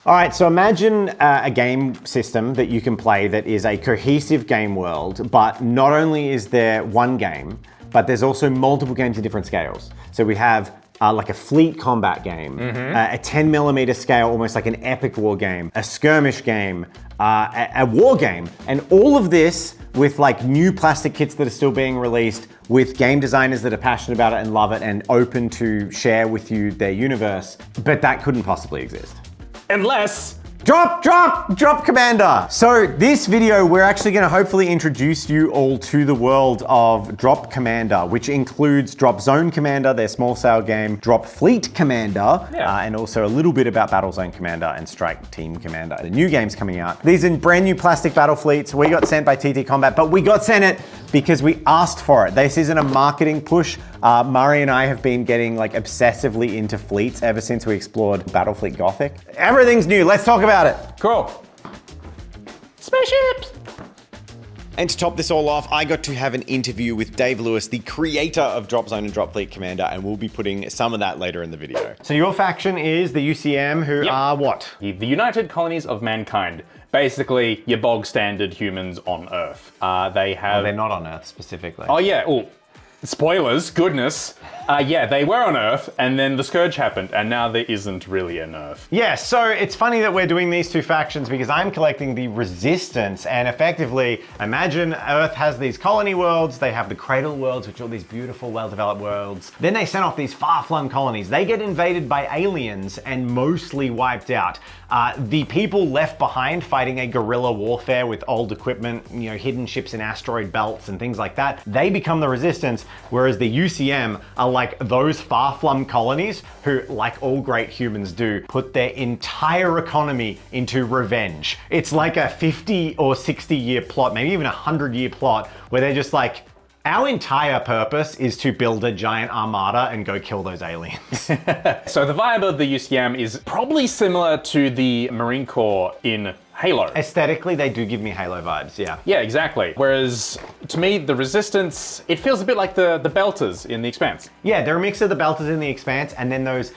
All right, so imagine a game system that you can play that is a cohesive game world, but not only is there one game, but there's also multiple games in different scales. So we have like a fleet combat game, a 10mm scale, almost like an epic war game, a skirmish game, a war game, and all of this with like new plastic kits that are still being released, with game designers that are passionate about it and love it and open to share with you their universe. But that couldn't possibly exist. Unless... Drop Commander! So this video, we're actually gonna hopefully introduce you all to the world of Drop Commander, which includes Drop Zone Commander, their small scale game, Drop Fleet Commander, and also a little bit about Battle Zone Commander and Strike Team Commander. The new games coming out. These are brand new plastic battle fleets. We got sent by TT Combat, but we got sent it because we asked for it. This isn't a marketing push. Murray and I have been getting like obsessively into fleets ever since we explored Battlefleet Gothic. Everything's new, let's talk about it. Cool. Spaceships! And to top this all off, I got to have an interview with Dave Lewis, the creator of Drop Zone and Drop Fleet Commander, and we'll be putting some of that later in the video. So your faction is the UCM, who are what? The United Colonies of Mankind. Basically, your bog standard humans on Earth. They have... Oh, they're not on Earth specifically. Oh yeah, oh, spoilers, goodness. Yeah, they were on Earth, and then the Scourge happened, and now there isn't really an Earth. Yeah, so it's funny that we're doing these two factions because I'm collecting the Resistance, and effectively, imagine Earth has these colony worlds, they have the Cradle worlds, which are all these beautiful, well-developed worlds. Then they send off these far-flung colonies. They get invaded by aliens and mostly wiped out. The people left behind fighting a guerrilla warfare with old equipment, you know, hidden ships in asteroid belts and things like that, they become the Resistance, whereas the UCM are like those far-flung colonies who, like all great humans do, put their entire economy into revenge. It's like a 50 or 60 year plot, maybe even a 100-year plot, where they're just like, our entire purpose is to build a giant armada and go kill those aliens. So the vibe of the UCM is probably similar to the Marine Corps in Halo. Aesthetically, they do give me Halo vibes, yeah. Yeah, exactly. Whereas, to me, the Resistance, it feels a bit like the Belters in The Expanse. Yeah, they're a mix of the Belters in The Expanse and then those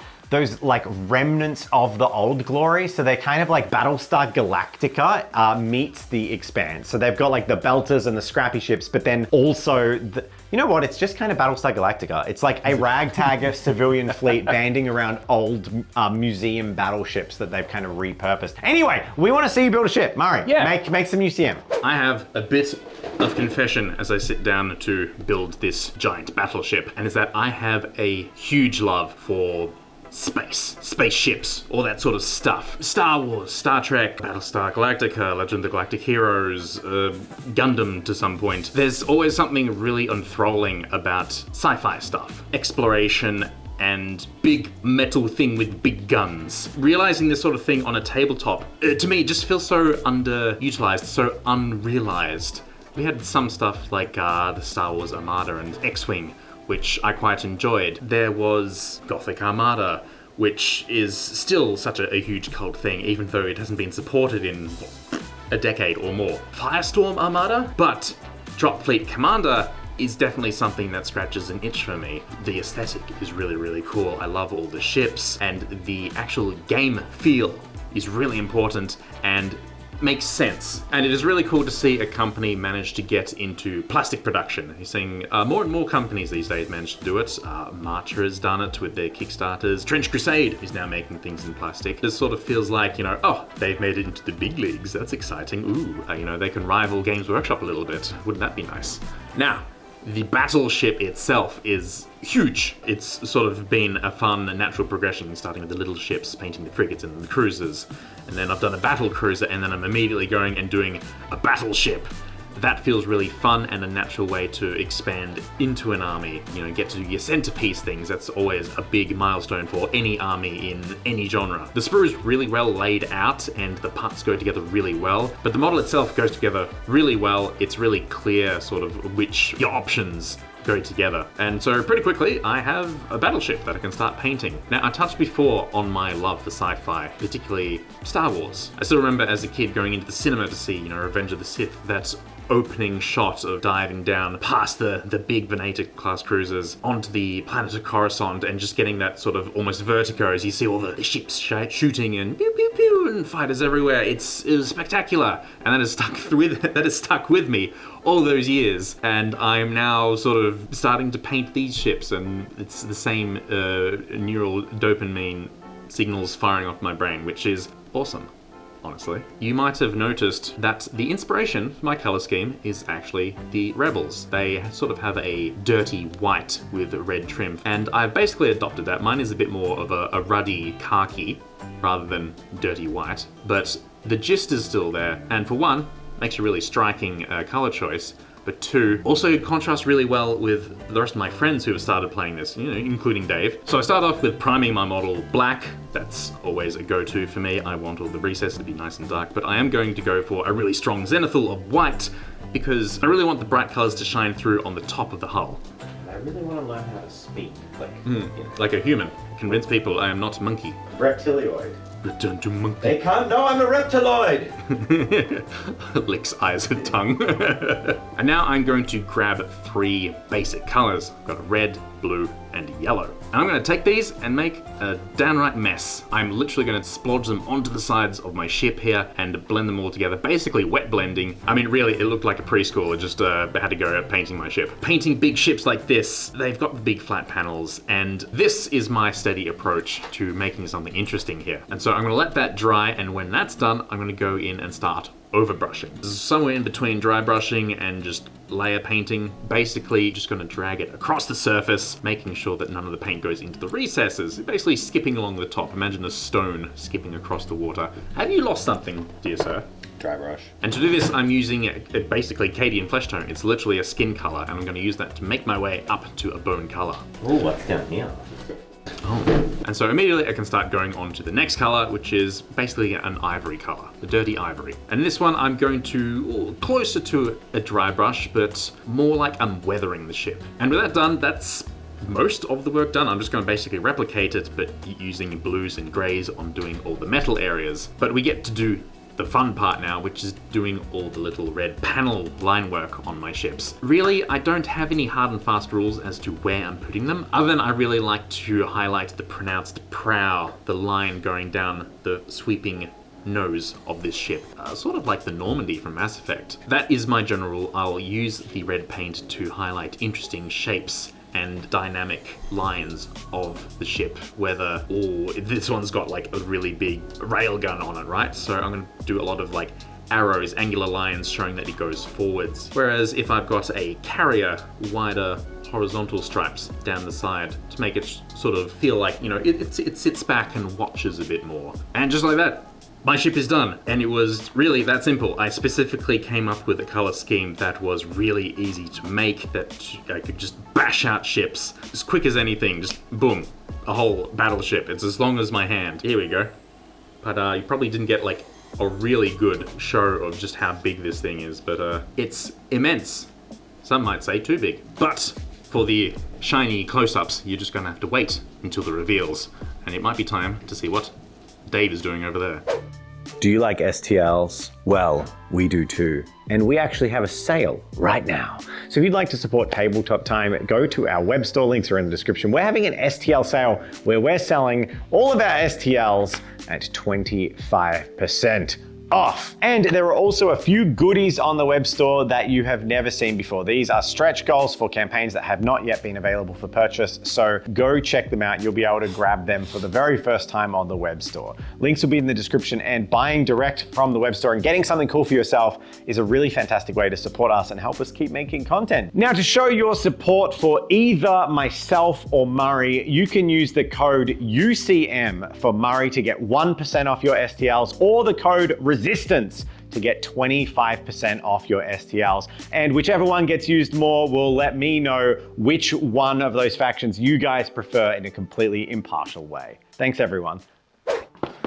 like remnants of the old glory. So they're kind of like Battlestar Galactica meets The Expanse. So they've got like the Belters and the scrappy ships, but then also you know what? It's just kind of Battlestar Galactica. It's like a ragtag of civilian fleet banding around old museum battleships that they've kind of repurposed. Anyway, we want to see you build a ship. Murray, make some UCM. I have a bit of confession as I sit down to build this giant battleship, and is that I have a huge love for spaceships, all that sort of stuff. Star Wars, Star Trek, Battlestar Galactica, Legend of the Galactic Heroes, Gundam to some point. There's always something really enthralling about sci-fi stuff. Exploration and big metal thing with big guns. Realizing this sort of thing on a tabletop, to me, just feels so underutilized, so unrealized. We had some stuff like the Star Wars Armada and X-Wing, which I quite enjoyed. There was Gothic Armada, which is still such a huge cult thing, even though it hasn't been supported in a decade or more. Firestorm Armada, but Drop Fleet Commander is definitely something that scratches an itch for me. The aesthetic is really, really cool. I love all the ships, and the actual game feel is really important and makes sense. And it is really cool to see a company manage to get into plastic production. You're seeing more and more companies these days manage to do it. Marcher has done it with their Kickstarters. Trench Crusade is now making things in plastic. This sort of feels like, you know, oh, they've made it into the big leagues. That's exciting. Ooh, you know, they can rival Games Workshop a little bit. Wouldn't that be nice? Now, the battleship itself is huge. It's sort of been a fun and natural progression, starting with the little ships, painting the frigates and the cruisers. And then I've done a battle cruiser, and then I'm immediately going and doing a battleship. That feels really fun and a natural way to expand into an army. You know, get to do your centerpiece things. That's always a big milestone for any army in any genre. The sprue is really well laid out and the parts go together really well, but the model itself goes together really well. It's really clear sort of which your options go together. And so pretty quickly, I have a battleship that I can start painting. Now, I touched before on my love for sci-fi, particularly Star Wars. I still remember as a kid going into the cinema to see, you know, Revenge of the Sith, that opening shot of diving down past the big Venator class cruisers onto the planet of Coruscant and just getting that sort of almost vertigo as you see all the ships shooting and pew pew pew and fighters everywhere. It was spectacular, and that has stuck with me all those years, and I'm now sort of starting to paint these ships, and it's the same neural dopamine signals firing off my brain, which is awesome, honestly. You might have noticed that the inspiration for my color scheme is actually the Rebels. They sort of have a dirty white with red trim, and I've basically adopted that. Mine is a bit more of a ruddy khaki rather than dirty white, but the gist is still there, and for one, makes a really striking color choice, but two, also contrasts really well with the rest of my friends who have started playing this, including Dave. So I start off with priming my model black. That's always a go-to for me. I want all the recesses to be nice and dark, but I am going to go for a really strong zenithal of white because I really want the bright colors to shine through on the top of the hull. I really want to learn how to speak, like a human. Convince people I am not a monkey. Reptilioid. Return to monkey. They can't know I'm a reptiloid! Licks eyes and tongue. And now I'm going to grab 3 basic colors. I've got red, blue, and yellow. And I'm going to take these and make a downright mess. I'm literally going to splodge them onto the sides of my ship here and blend them all together, basically wet blending. I mean, really, it looked like a preschool. Just had to go out painting my ship. Painting big ships like this, they've got the big flat panels, and this is my steady approach to making something interesting here. And so I'm going to let that dry, and when that's done, I'm going to go in and start overbrushing. This is somewhere in between dry brushing and just layer painting. Basically, just going to drag it across the surface, making sure that none of the paint goes into the recesses. Basically skipping along the top. Imagine a stone skipping across the water. Have you lost something, dear sir? Dry brush. And to do this, I'm using basically Cadian flesh tone. It's literally a skin color, and I'm going to use that to make my way up to a bone color. Ooh, what's down here? Oh. And so immediately I can start going on to the next color, which is basically an ivory color, the dirty ivory. And this one I'm going to closer to a dry brush, but more like I'm weathering the ship. And with that done, that's most of the work done. I'm just going to basically replicate it, but using blues and grays on doing all the metal areas. But we get to do the fun part now, which is doing all the little red panel line work on my ships. Really, I don't have any hard and fast rules as to where I'm putting them, other than I really like to highlight the pronounced prow, the line going down the sweeping nose of this ship, sort of like the Normandy from Mass Effect. That is my general rule. I'll use the red paint to highlight interesting shapes and dynamic lines of the ship, whether, this one's got like a really big railgun on it, right? So I'm gonna do a lot of like arrows, angular lines showing that it goes forwards. Whereas if I've got a carrier, wider horizontal stripes down the side to make it sort of feel like, it sits back and watches a bit more. And just like that, my ship is done, and it was really that simple. I specifically came up with a color scheme that was really easy to make, that I could just bash out ships as quick as anything, just boom, a whole battleship. It's as long as my hand. Here we go. But you probably didn't get like a really good show of just how big this thing is, but it's immense. Some might say too big. But for the shiny close-ups, you're just gonna have to wait until the reveals, and it might be time to see what Dave is doing over there. Do you like STLs? Well, we do too. And we actually have a sale right now. So if you'd like to support Tabletop Time, go to our web store, links are in the description. We're having an STL sale where we're selling all of our STLs at 25% off. And there are also a few goodies on the web store that you have never seen before. These are stretch goals for campaigns that have not yet been available for purchase. So go check them out. You'll be able to grab them for the very first time on the web store. Links will be in the description, and buying direct from the web store and getting something cool for yourself is a really fantastic way to support us and help us keep making content. Now, to show your support for either myself or Murray, you can use the code UCM for Murray to get 1% off your STLs, or the code Resistance to get 25% off your STLs. And whichever one gets used more will let me know which one of those factions you guys prefer in a completely impartial way. Thanks, everyone.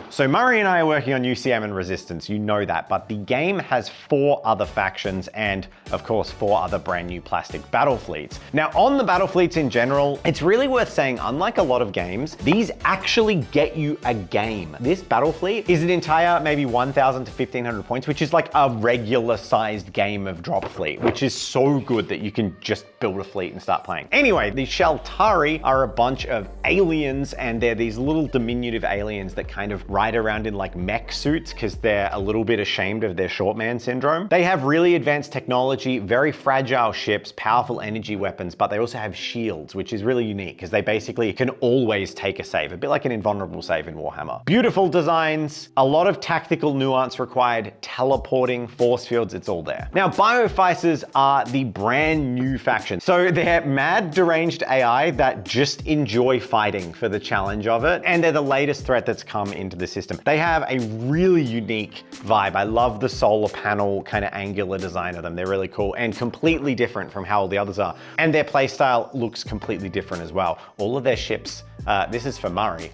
So Murray and I are working on UCM and Resistance, you know that, but the game has 4 other factions and, of course, 4 other brand new plastic battle fleets. Now, on the battle fleets in general, it's really worth saying, unlike a lot of games, these actually get you a game. This battle fleet is an entire maybe 1,000 to 1,500 points, which is like a regular sized game of drop fleet, which is so good that you can just build a fleet and start playing. Anyway, the Sheltari are a bunch of aliens, and they're these little diminutive aliens that kind of ride around in like mech suits because they're a little bit ashamed of their short man syndrome. They have really advanced technology, very fragile ships, powerful energy weapons, but they also have shields, which is really unique because they basically can always take a save, a bit like an invulnerable save in Warhammer. Beautiful designs, a lot of tactical nuance required, teleporting, force fields, it's all there. Now, Bioficers are the brand new faction. So they're mad, deranged AI that just enjoy fighting for the challenge of it, and they're the latest threat that's come into the system. They have a really unique vibe. I love the solar panel kind of angular design of them. They're really cool and completely different from how all the others are. And their playstyle looks completely different as well. All of their ships, this is for Murray,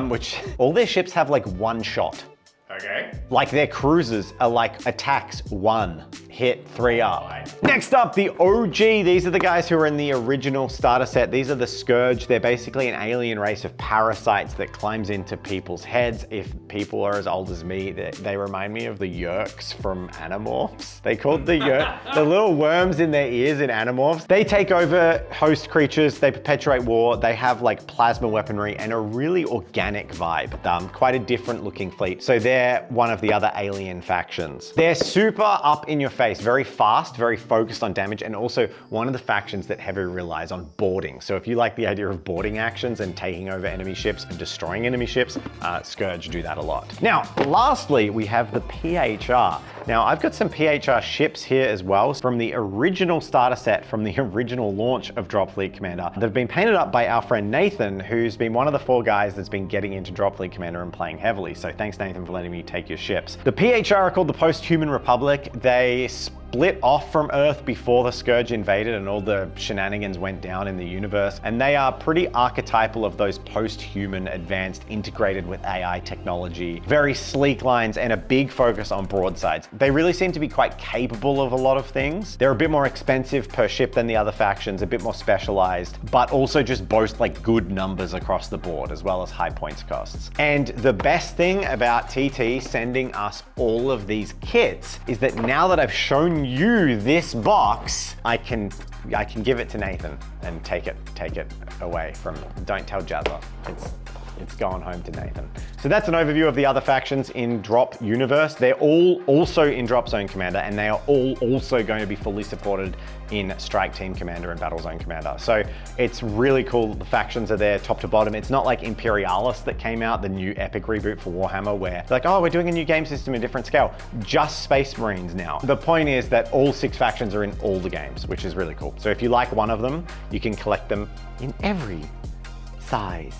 which all their ships have like 1 shot. Okay. Like their cruisers are like attacks 1, hit 3 up. Next up, the OG. These are the guys who are in the original starter set. These are the Scourge. They're basically an alien race of parasites that climbs into people's heads. If people are as old as me, they remind me of the Yerks from Animorphs. They called the Yerk, the little worms in their ears in Animorphs. They take over host creatures. They perpetuate war. They have like plasma weaponry and a really organic vibe. Quite a different looking fleet. So they're one of the other alien factions. They're super up in your face, very fast, very focused on damage, and also one of the factions that heavily relies on boarding. So if you like the idea of boarding actions and taking over enemy ships and destroying enemy ships, Scourge do that a lot. Now, lastly, we have the PHR. Now, I've got some PHR ships here as well from the original starter set from the original launch of Drop Fleet Commander. They've been painted up by our friend Nathan, who's been one of the 4 guys that's been getting into Drop Fleet Commander and playing heavily. So thanks, Nathan, for letting me take your ships. The PHR are called the Post-Human Republic. They split off from Earth before the Scourge invaded and all the shenanigans went down in the universe. And they are pretty archetypal of those post-human advanced integrated with AI technology, very sleek lines and a big focus on broadsides. They really seem to be quite capable of a lot of things. They're a bit more expensive per ship than the other factions, a bit more specialized, but also just boast like good numbers across the board as well as high points costs. And the best thing about TT sending us all of these kits is that now that I've shown you this box, I can give it to Nathan and take it away from, don't tell Jazza. It's going home to Nathan. So that's an overview of the other factions in Drop Universe. They're all also in Drop Zone Commander, and they are all also going to be fully supported in Strike Team Commander and Battle Zone Commander. So it's really cool. The factions are there top to bottom. It's not like Imperialis that came out, the new epic reboot for Warhammer, where they're like, oh, we're doing a new game system, a different scale. Just Space Marines now. The point is that all 6 factions are in all the games, which is really cool. So if you like one of them, you can collect them in every size.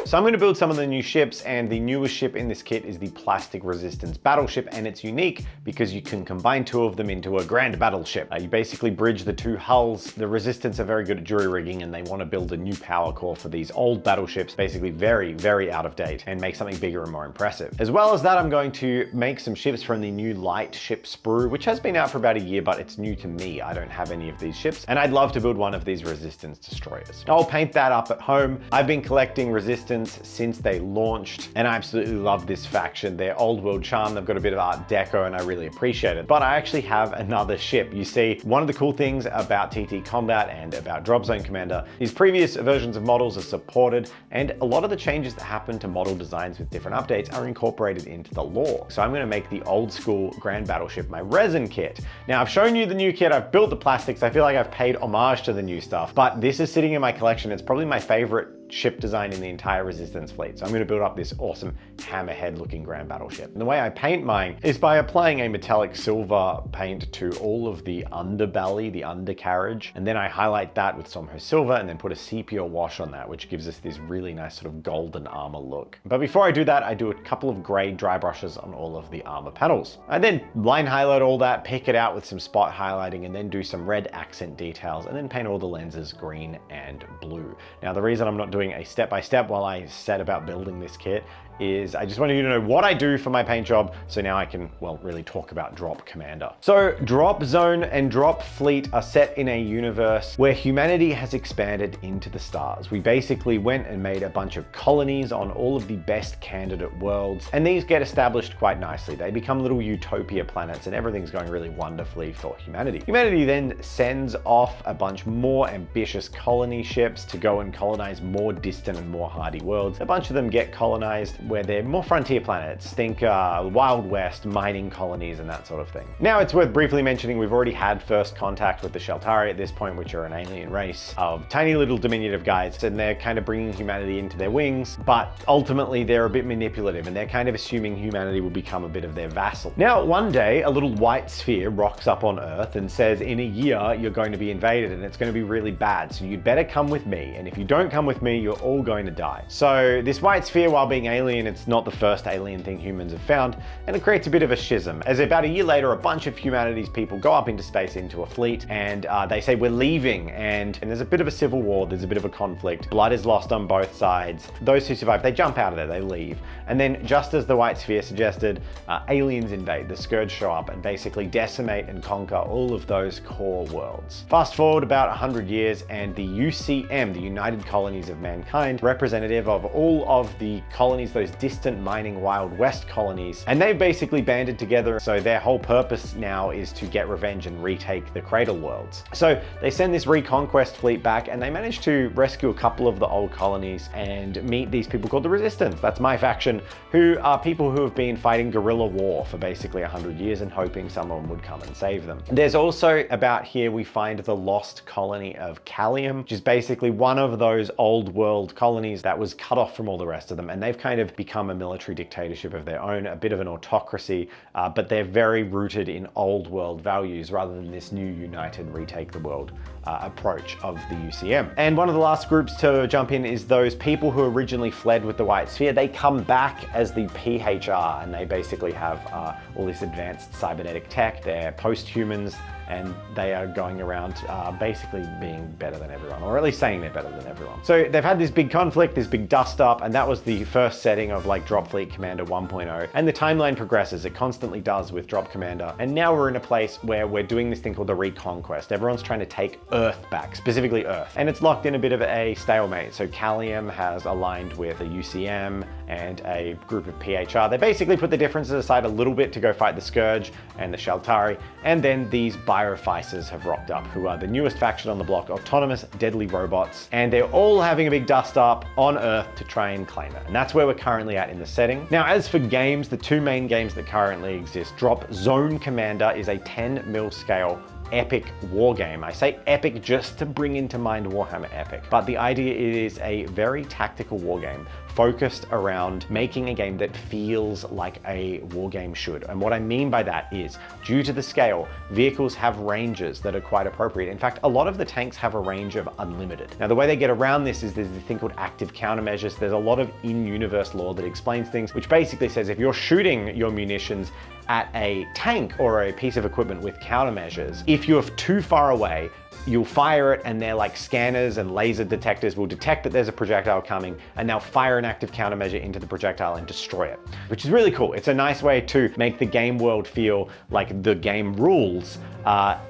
So I'm going to build some of the new ships, and the newest ship in this kit is the Plastic Resistance Battleship, and it's unique because you can combine 2 of them into a grand battleship. You basically bridge the 2 hulls. The Resistance are very good at jury rigging, and they want to build a new power core for these old battleships, basically very, very out of date, and make something bigger and more impressive. As well as that, I'm going to make some ships from the new light ship sprue, which has been out for about a year, but it's new to me. I don't have any of these ships, and I'd love to build one of these Resistance destroyers. I'll paint that up at home. I've been collecting Resistance since they launched, and I absolutely love this faction. They're old world charm, they've got a bit of art deco, and I really appreciate it. But I actually have another ship. You see, one of the cool things about TT Combat and about Drop Zone Commander is previous versions of models are supported, and a lot of the changes that happen to model designs with different updates are incorporated into the lore. So I'm going to make the old school Grand Battleship my resin kit. Now, I've shown you the new kit, I've built the plastics, I feel like I've paid homage to the new stuff, but this is sitting in my collection. It's probably my favorite ship design in the entire Resistance fleet. So I'm going to build up this awesome hammerhead looking grand battleship. And the way I paint mine is by applying a metallic silver paint to all of the underbelly, the undercarriage, and then I highlight that with Somho silver and then put a sepia wash on that, which gives us this really nice sort of golden armor look. But before I do that, I do a couple of gray dry brushes on all of the armor panels. I then line highlight all that, pick it out with some spot highlighting, and then do some red accent details, and then paint all the lenses green and blue. Now, the reason I'm not doing a step-by-step while I set about building this kit is I just wanted you to know what I do for my paint job, so now I can, well, really talk about Drop Commander. So Drop Zone and Drop Fleet are set in a universe where humanity has expanded into the stars. We basically went and made a bunch of colonies on all of the best candidate worlds, and these get established quite nicely. They become little utopia planets, and everything's going really wonderfully for humanity. Humanity then sends off a bunch more ambitious colony ships to go and colonize more distant and more hardy worlds. A bunch of them get colonized where they're more frontier planets. Think Wild West, mining colonies, and that sort of thing. Now, it's worth briefly mentioning we've already had first contact with the Sheltari at this point, which are an alien race of tiny little diminutive guys, and they're kind of bringing humanity into their wings, but ultimately they're a bit manipulative, and they're kind of assuming humanity will become a bit of their vassal. Now, one day, a little white sphere rocks up on Earth and says, in a year, you're going to be invaded, and it's going to be really bad, so you'd better come with me, and if you don't come with me, you're all going to die. So this white sphere, while being alien, it's not the first alien thing humans have found, and it creates a bit of a schism. As about a year later, a bunch of humanity's people go up into space into a fleet, and they say, we're leaving, and there's a bit of a civil war, there's a bit of a conflict, blood is lost on both sides. Those who survive, they jump out of there, they leave. And then, just as the white sphere suggested, aliens invade, the Scourge show up and basically decimate and conquer all of those core worlds. Fast forward about 100 years, and the UCM, the United Colonies of Mankind, representative of all of the colonies, those distant mining Wild West colonies, and they've basically banded together, so their whole purpose now is to get revenge and retake the Cradle worlds. So they send this Reconquest fleet back, and they manage to rescue a couple of the old colonies and meet these people called the Resistance. That's my faction, who are people who have been fighting guerrilla war for basically 100 years and hoping someone would come and save them. There's also, about here, we find the lost colony of Callium, which is basically one of those old world colonies that was cut off from all the rest of them, and they've kind of become a military dictatorship of their own, a bit of an autocracy, but they're very rooted in old world values rather than this new united retake the world approach of the UCM. And one of the last groups to jump in is those people who originally fled with the White Sphere. They come back as the PHR, and they basically have all this advanced cybernetic tech. They're post-humans, and they are going around basically being better than everyone, or at least saying they're better than everyone. So they've had this big conflict, this big dust up, and that was the first setting of like Drop Fleet Commander 1.0. And the timeline progresses, it constantly does with Drop Commander. And now we're in a place where we're doing this thing called the Reconquest. Everyone's trying to take Earth back, specifically Earth. And it's locked in a bit of a stalemate. So Callium has aligned with a UCM and a group of PHR. They basically put the differences aside a little bit to go fight the Scourge and the Sheltari. And then these Bioficers have rocked up, who are the newest faction on the block, autonomous, deadly robots. And they're all having a big dust up on Earth to try and claim it. And that's where we're currently at in the setting. Now, as for games, the two main games that currently exist, Drop Zone Commander is a 10 mil scale epic war game. I say epic just to bring into mind Warhammer Epic, but the idea is a very tactical war game focused around making a game that feels like a war game should. And what I mean by that is, due to the scale, vehicles have ranges that are quite appropriate. In fact, a lot of the tanks have a range of unlimited. Now, the way they get around this is there's this thing called active countermeasures. There's a lot of in-universe lore that explains things, which basically says if you're shooting your munitions at a tank or a piece of equipment with countermeasures, if you're too far away, you'll fire it, and they're like scanners and laser detectors will detect that there's a projectile coming, and they'll fire an active countermeasure into the projectile and destroy it, which is really cool. It's a nice way to make the game world feel like the game rules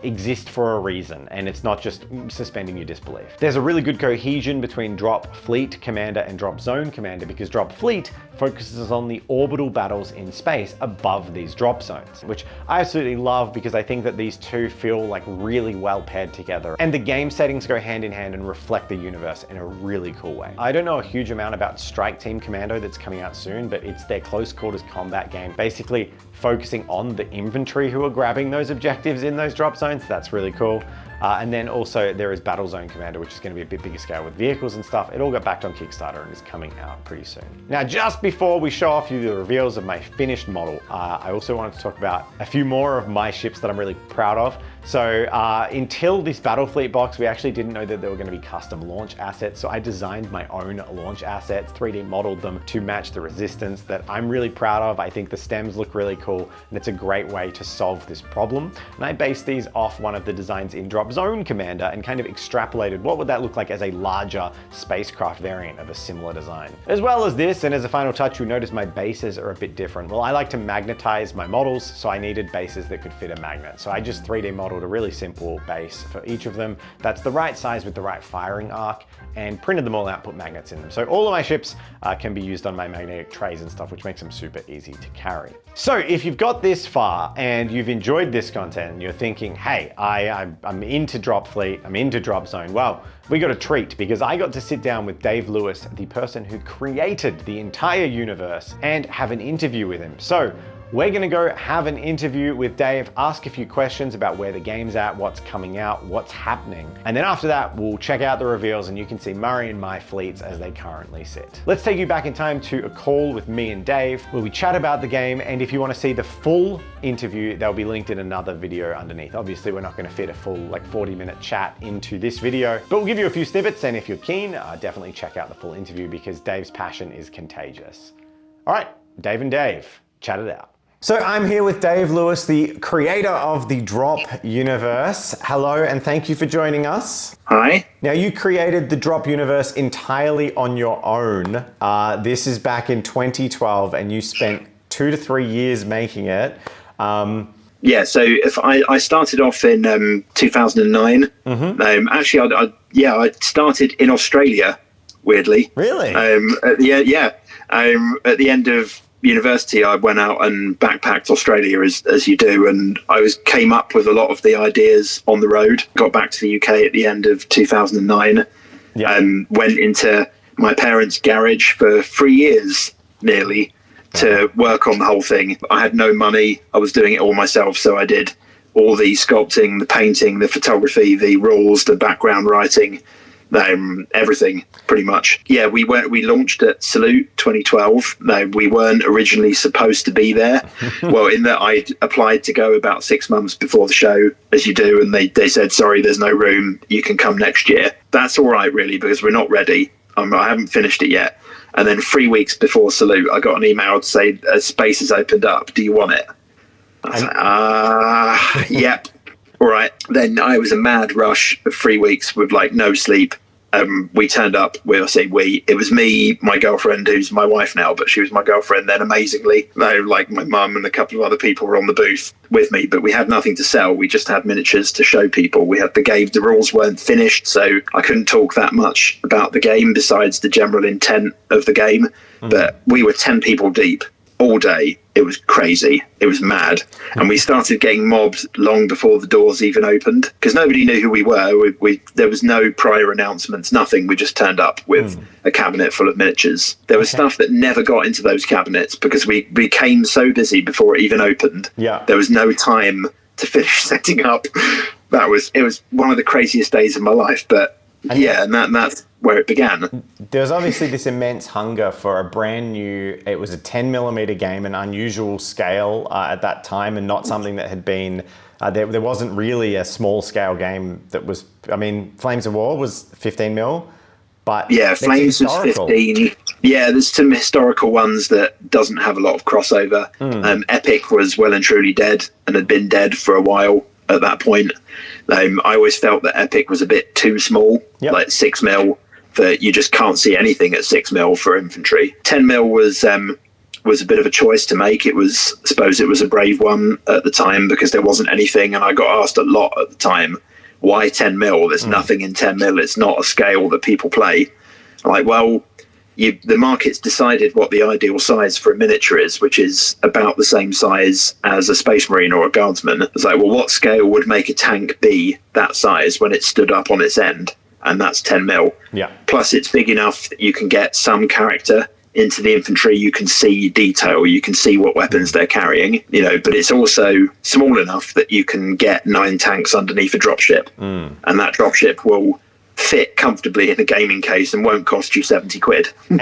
exist for a reason, and it's not just suspending your disbelief. There's a really good cohesion between Drop Fleet Commander and Drop Zone Commander, because Drop Fleet focuses on the orbital battles in space above these drop zones, which I absolutely love because I think that these two feel like really well paired together, and the game settings go hand in hand and reflect the universe in a really cool way. I don't know a huge amount about Strike Team Commando that's coming out soon, but it's their close quarters combat game, basically focusing on the infantry who are grabbing those objectives in those drop zones. That's really cool. And then also there is Battle Zone Commander, which is going to be a bit bigger scale with vehicles and stuff. It all got backed on Kickstarter and is coming out pretty soon. Now, just before we show off you the reveals of my finished model, I also wanted to talk about a few more of my ships that I'm really proud of. So until this Battlefleet box, we actually didn't know that there were going to be custom launch assets. So I designed my own launch assets, 3D modeled them to match the Resistance that I'm really proud of. I think the stems look really cool, and it's a great way to solve this problem. And I based these off one of the designs in Drop drop zone commander and kind of extrapolated what would that look like as a larger spacecraft variant of a similar design. As well as this, and as a final touch, you'll notice my bases are a bit different. Well, I like to magnetize my models, so I needed bases that could fit a magnet. So I just 3D modeled a really simple base for each of them. That's the right size with the right firing arc, and printed them all out, put magnets in them. So all of my ships can be used on my magnetic trays and stuff, which makes them super easy to carry. So if you've got this far and you've enjoyed this content and you're thinking, hey, I'm into Drop Fleet, I'm into Drop Zone, well, we got a treat because I got to sit down with Dave Lewis, the person who created the entire universe, and have an interview with him. So we're gonna go have an interview with Dave, ask a few questions about where the game's at, what's coming out, what's happening. And then after that, we'll check out the reveals and you can see Murray and my fleets as they currently sit. Let's take you back in time to a call with me and Dave where we chat about the game. And if you wanna see the full interview, they'll be linked in another video underneath. Obviously, we're not gonna fit a full 40-minute chat into this video, but we'll give you a few snippets. And if you're keen, definitely check out the full interview because Dave's passion is contagious. All right, Dave and Dave, chat it out. So I'm here with Dave Lewis, the creator of the Drop universe. Hello, and thank you for joining us. Hi. Now, you created the Drop universe entirely on your own. This is back in 2012, and you spent 2 to 3 years making it. Yeah, so if I started off in 2009. Actually, I started in Australia, weirdly. Really? At the end of university, I went out and backpacked Australia as you do, and I came up with a lot of the ideas on the road. Got back to the UK at the end of 2009. Went into my parents' garage for 3 years nearly to work on the whole thing. I had no money. I was doing it all myself, so I did all the sculpting, the painting, the photography, the rules, the background writing, everything pretty much. Yeah, we launched at Salute 2012. No, we weren't originally supposed to be there. Well, in that I applied to go about 6 months before the show, as you do, and they said, sorry, there's no room, you can come next year. That's all right, really, because we're not ready. I haven't finished it yet. And then 3 weeks before Salute, I got an email to say a space has opened up, do you want it? I was like, yep. All right. Then I was a mad rush of 3 weeks with no sleep. We turned up. It was me, my girlfriend, who's my wife now, but she was my girlfriend then. Amazingly, my mum and a couple of other people were on the booth with me, but we had nothing to sell. We just had miniatures to show people. We had the game. The rules weren't finished, so I couldn't talk that much about the game besides the general intent of the game. But we were 10 people deep all day. It was crazy. It was mad. And we started getting mobbed long before the doors even opened because nobody knew who we were. There was no prior announcements, nothing. We just turned up with a cabinet full of miniatures. There was stuff that never got into those cabinets because we became so busy before it even opened. Yeah. There was no time to finish setting up. It was one of the craziest days of my life. But and that's where it began. There was obviously this immense hunger for a brand new, it was a 10mm game, an unusual scale at that time, and not something that had been, there wasn't really a small scale game that was, Flames of War was 15mm, but yeah, Flames was 15. Yeah, there's some historical ones that doesn't have a lot of crossover. Epic was well and truly dead and had been dead for a while at that point. I always felt that Epic was a bit too small, 6mm, that you just can't see anything at 6mm for infantry. 10mm was a bit of a choice to make. I suppose it was a brave one at the time because there wasn't anything, and I got asked a lot at the time, why 10mm? There's nothing in 10mm. It's not a scale that people play. I'm like, well, the market's decided what the ideal size for a miniature is, which is about the same size as a Space Marine or a Guardsman. It's like, well, what scale would make a tank be that size when it stood up on its end? And that's 10mm. Yeah. Plus, it's big enough that you can get some character into the infantry. You can see detail. You can see what weapons they're carrying. But it's also small enough that you can get 9 tanks underneath a dropship, and that dropship will fit comfortably in a gaming case and won't cost you 70 quid. And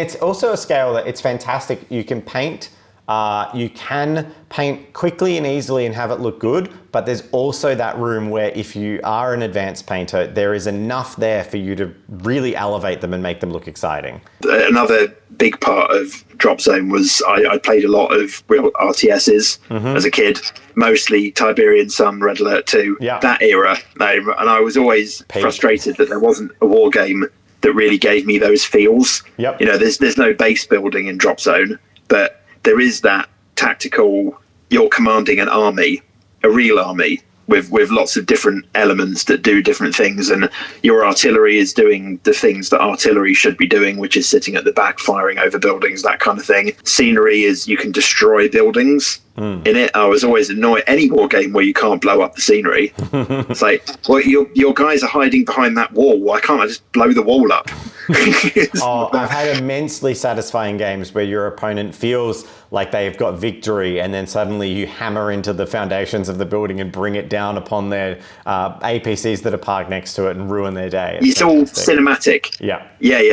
it's also a scale that it's fantastic. You can paint You can paint quickly and easily and have it look good, but there's also that room where if you are an advanced painter, there is enough there for you to really elevate them and make them look exciting. Another big part of Drop Zone was I played a lot of real RTSs as a kid, mostly Tiberian Sun, Red Alert 2, that era. And I was always frustrated that there wasn't a war game that really gave me those feels. You know, there's no base building in Drop Zone, but there is that tactical, you're commanding an army, a real army, with lots of different elements that do different things, and your artillery is doing the things that artillery should be doing, which is sitting at the back firing over buildings, that kind of thing. Scenery is you can destroy buildings in it. I was always annoyed any war game where you can't blow up the scenery. It's like, well, your guys are hiding behind that wall, why can't I just blow the wall up? I've had immensely satisfying games where your opponent feels like they've got victory, and then suddenly you hammer into the foundations of the building and bring it down upon their APCs that are parked next to it and ruin their day. It's all cinematic. Yeah.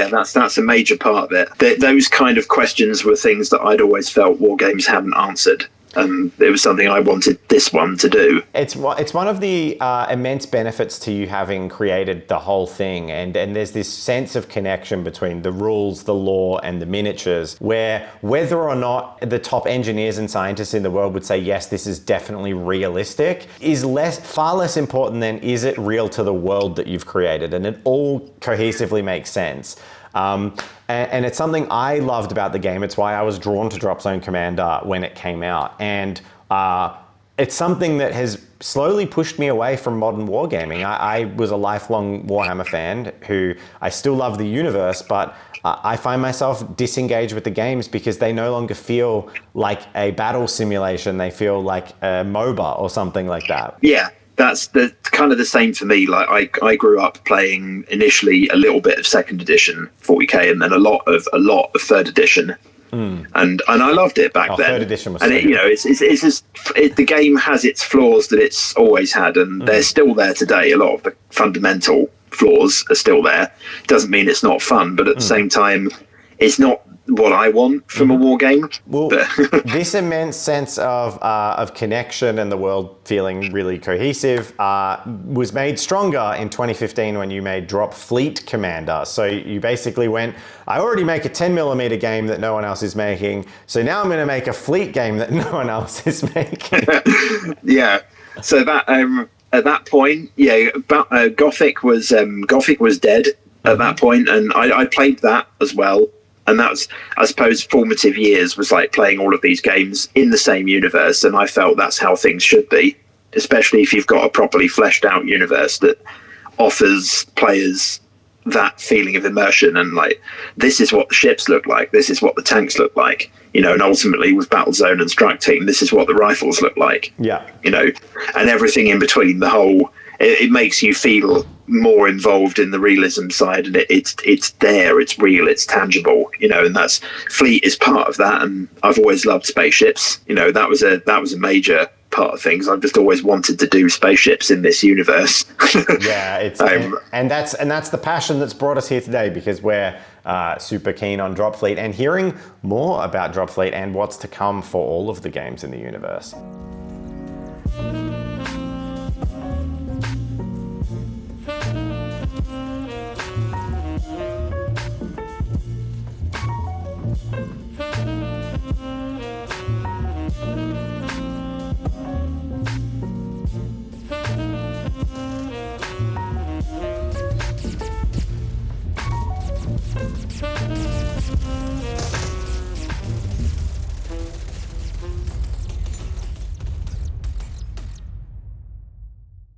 That's a major part of it. Those kind of questions were things that I'd always felt war games hadn't answered. It was something I wanted this one to do. It's one of the immense benefits to you having created the whole thing, and there's this sense of connection between the rules, the lore, and the miniatures, where whether or not the top engineers and scientists in the world would say, yes, this is definitely realistic, is far less important than is it real to the world that you've created, and it all cohesively makes sense. And it's something I loved about the game. It's why I was drawn to Drop Zone Commander when it came out. And it's something that has slowly pushed me away from modern wargaming. I was a lifelong Warhammer fan who I still love the universe, but I find myself disengaged with the games because they no longer feel like a battle simulation. They feel like a MOBA or something like that. Yeah. That's kind of the same for me. Like I grew up playing initially a little bit of second edition 40k, and then a lot of third edition, and I loved it back then. Third edition was, and it's just the game has its flaws that it's always had, and they're still there today. A lot of the fundamental flaws are still there. Doesn't mean it's not fun, but at the same time, it's not what I want from a war game. Well, this immense sense of connection and the world feeling really cohesive was made stronger in 2015 when you made Drop Fleet Commander. So you basically went, I already make a 10mm game that no one else is making, so now I'm going to make a fleet game that no one else is making. Yeah. So that at that point, Gothic was dead at that point, and I played that as well. And that's, I suppose, formative years was like playing all of these games in the same universe, and I felt that's how things should be, especially if you've got a properly fleshed out universe that offers players that feeling of immersion, and like, this is what the ships look like, this is what the tanks look like, and ultimately with Battlezone and Strike Team, this is what the rifles look like. And everything in between, the whole, it makes you feel more involved in the realism side, and it's there, it's real, it's tangible, and that's Fleet is part of that. And I've always loved spaceships. That was a major part of things. I've just always wanted to do spaceships in this universe. Yeah, it's and that's the passion that's brought us here today, because we're super keen on Drop Fleet and hearing more about Drop Fleet and what's to come for all of the games in the universe.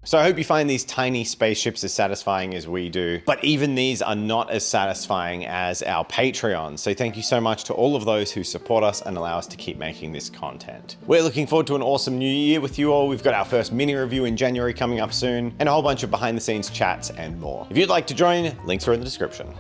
So I hope you find these tiny spaceships as satisfying as we do, but even these are not as satisfying as our Patreon. So thank you so much to all of those who support us and allow us to keep making this content. We're looking forward to an awesome new year with you all. We've got our first mini review in January coming up soon, and a whole bunch of behind the scenes chats and more. If you'd like to join, links are in the description.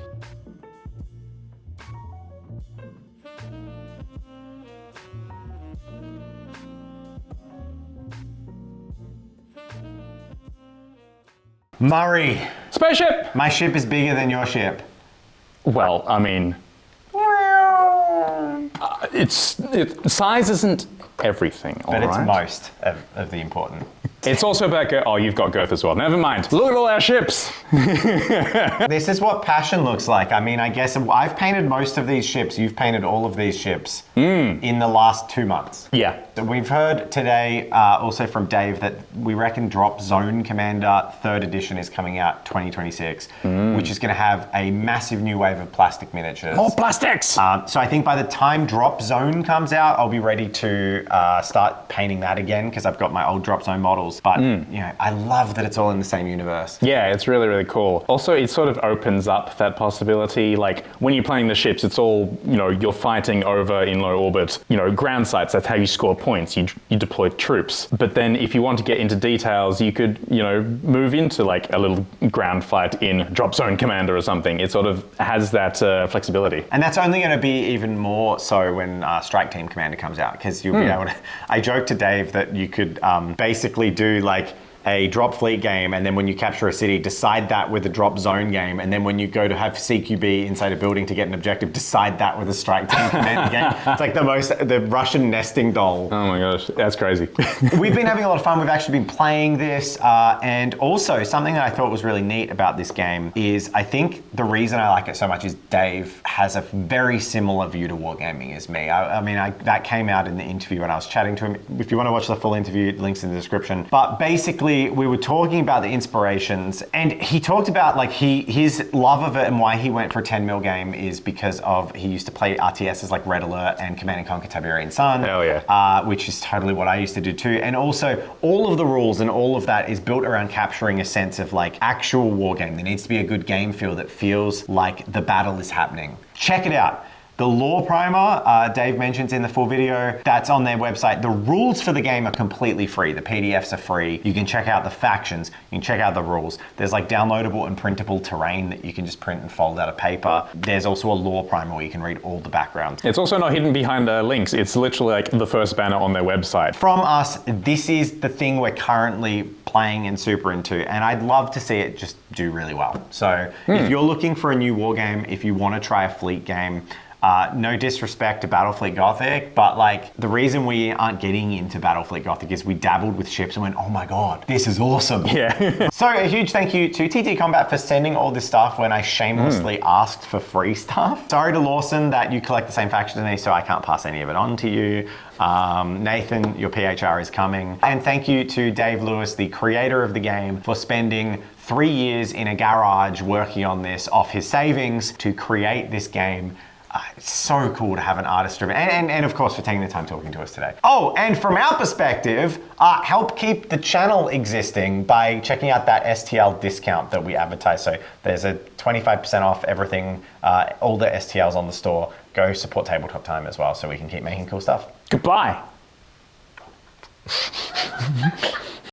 Murray, Spaceship! my ship is bigger than your ship. Well, I mean, size isn't everything, But it's alright? most of the important. It's also about girth. Oh, you've got girth as well. Never mind. Look at all our ships. This is what passion looks like. I mean, I guess I've painted most of these ships. You've painted all of these ships in the last 2 months. Yeah. We've heard today also from Dave that we reckon Drop Zone Commander 3rd edition is coming out 2026, which is going to have a massive new wave of plastic miniatures. More plastics. So I think by the time Drop Zone comes out, I'll be ready to start painting that again because I've got my old Drop Zone models. But you know, I love that it's all in the same universe. Yeah, it's really, really cool. Also, it sort of opens up that possibility. Like when you're playing the ships, it's all, you know, you're fighting over in low orbit, you know, ground sites. That's how you score points. You deploy troops. But then if you want to get into details, you could, you know, move into like a little ground fight in Drop Zone Commander or something. It sort of has that flexibility. And that's only going to be even more so when Strike Team Commander comes out, because you'll be able to. I joked to Dave that you could basically do like a drop fleet game, and then when you capture a city, decide that with a drop zone game, and then when you go to have CQB inside a building to get an objective, decide that with a Strike Team Commander game. It's like the Russian nesting doll. Oh my gosh, that's crazy. We've been having a lot of fun. We've actually been playing this, and also something that I thought was really neat about this game is I think the reason I like it so much is Dave has a very similar view to wargaming as me. I mean, that came out in the interview when I was chatting to him. If you want to watch the full interview, links in the description. But basically, we were talking about the inspirations, and he talked about like his love of it and why he went for a 10 mil game is because of he used to play RTSs like Red Alert and Command and Conquer Tiberian Sun. Hell yeah. Which is totally what I used to do too. And also all of the rules and all of that is built around capturing a sense of like actual wargame. There needs to be a good game feel that feels like the battle is happening. Check it out. The lore primer, Dave mentions in the full video, that's on their website. The rules for the game are completely free. The PDFs are free. You can check out the factions. You can check out the rules. There's like downloadable and printable terrain that you can just print and fold out of paper. There's also a lore primer where you can read all the backgrounds. It's also not hidden behind links. It's literally like the first banner on their website. From us, this is the thing we're currently playing and super into, and I'd love to see it just do really well. So if you're looking for a new war game, if you want to try a fleet game, no disrespect to Battlefleet Gothic, but like the reason we aren't getting into Battlefleet Gothic is we dabbled with ships and went, oh my God, this is awesome. Yeah. So a huge thank you to TT Combat for sending all this stuff when I shamelessly asked for free stuff. Sorry to Lawson that you collect the same faction as me, so I can't pass any of it on to you. Nathan, your PHR is coming. And thank you to Dave Lewis, the creator of the game, for spending 3 years in a garage working on this off his savings to create this game. It's so cool to have an artist driven, and of course for taking the time talking to us today. Oh, and from our perspective, help keep the channel existing by checking out that STL discount that we advertise. So there's a 25% off everything, all the STLs on the store. Go support Tabletop Time as well so we can keep making cool stuff. Goodbye.